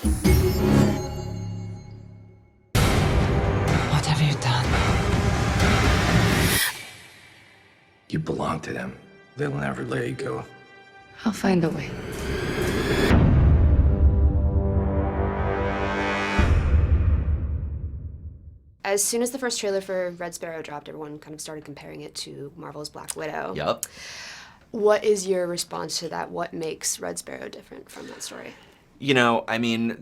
What have you done? You belong to them. They'll never let you go. I'll find a way. As soon as the first trailer for Red Sparrow dropped, everyone kind of started comparing it to Marvel's Black Widow. Yup. What is your response to that? What makes Red Sparrow different from that story? You know, I mean,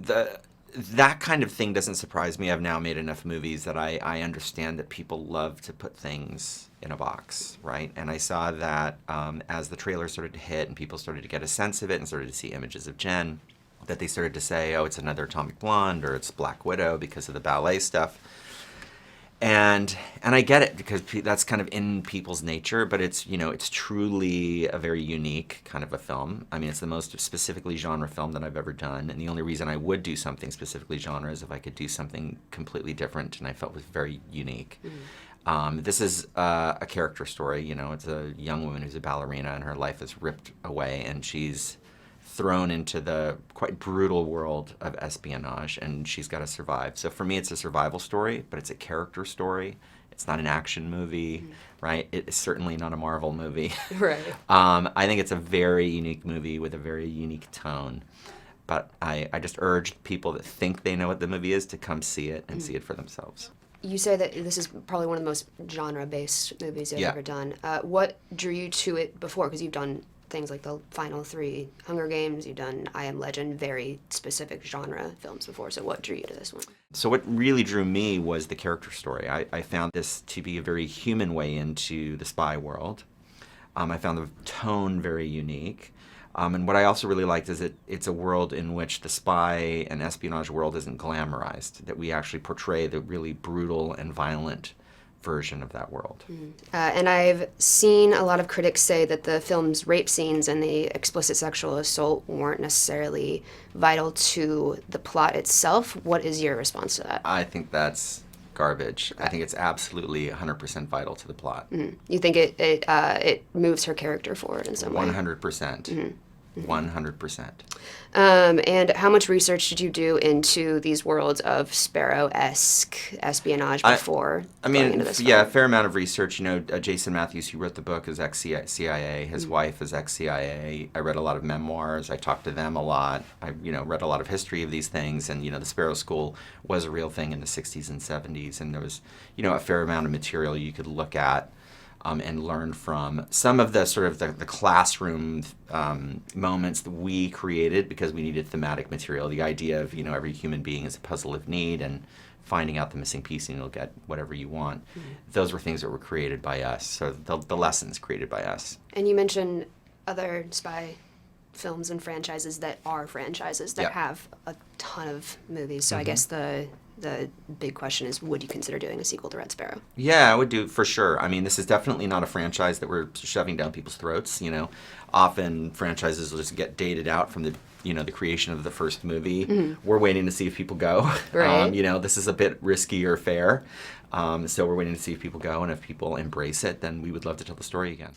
that kind of thing doesn't surprise me. I've now made enough movies that I understand that people love to put things in a box, right? And I saw that as the trailer started to hit and people started to get a sense of it and started to see images of Jen, that they started to say, oh, it's another Atomic Blonde or it's Black Widow because of the ballet stuff. And I get it because that's kind of in people's nature, but it's, you know, it's truly a very unique kind of a film. I mean, it's the most specifically genre film that I've ever done, and the only reason I would do something specifically genre is if I could do something completely different and I felt was very unique. Mm-hmm. This is a character story, you know, it's a young woman who's a ballerina and her life is ripped away and she's thrown into the quite brutal world of espionage, and she's got to survive. So for me, it's a survival story, but it's a character story. It's not an action movie, right? It's certainly not a Marvel movie. Right. I think it's a very unique movie with a very unique tone. But I just urge people that think they know what the movie is to come see it and see it for themselves. You say that this is probably one of the most genre-based movies you've ever done. What drew you to it before? Because you've done things like the final 3 Hunger Games, you've done I Am Legend, very specific genre films before, so what drew you to this one? So what really drew me was the character story. I found this to be a very human way into the spy world. I found the tone very unique. And what I also really liked is it's a world in which the spy and espionage world isn't glamorized, that we actually portray the really brutal and violent version of that world. And I've seen a lot of critics say that the film's rape scenes and the explicit sexual assault weren't necessarily vital to the plot itself. What is your response to that? I think that's garbage. I think it's absolutely 100% vital to the plot. You think it moves her character forward in some way? 100%. 100%. And how much research did you do into these worlds of Sparrow-esque espionage before going into this film? Yeah, a fair amount of research. You know, Jason Matthews, who wrote the book, is ex-CIA. His wife is ex-CIA. I read a lot of memoirs. I talked to them a lot. I, read a lot of history of these things. And, the Sparrow School was a real thing in the 60s and 70s. And there was, a fair amount of material you could look at and learn from. Some of the sort of the classroom moments that we created because we needed thematic material. The idea of, every human being is a puzzle of need and finding out the missing piece and you'll get whatever you want. Those were things that were created by us. So the lessons created by us. And you mentioned other spy films and franchises that are franchises that have a ton of movies. So I guess the big question is, would you consider doing a sequel to Red Sparrow? Yeah, I would do, for sure. I mean, this is definitely not a franchise that we're shoving down people's throats. Often franchises will just get dated out from the the creation of the first movie. We're waiting to see if people go. Right. This is a bit risky or fair. So we're waiting to see if people go, and if people embrace it, then we would love to tell the story again.